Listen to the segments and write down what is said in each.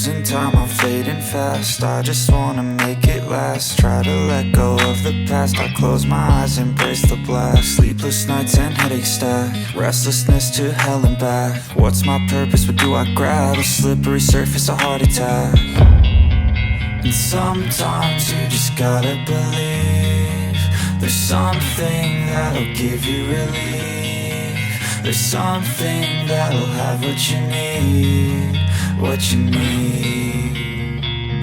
losing time, I'm fading fast. I just wanna make it last. Try to let go of the past. I close my eyes, embrace the blast. Sleepless nights and headache stack. Restlessness to hell and back. What's my purpose, what do I grab? A slippery surface, a heart attack. And sometimes you just gotta believe there's something that'll give you relief. There's something that'll have what you need, what you need.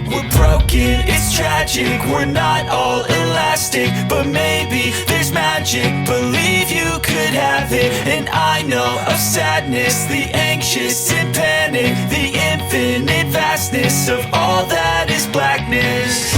We're broken, it's tragic, we're not all elastic, but maybe there's magic. Believe you could have it, and I know of sadness, the anxious and panic, the infinite vastness of all that is blackness.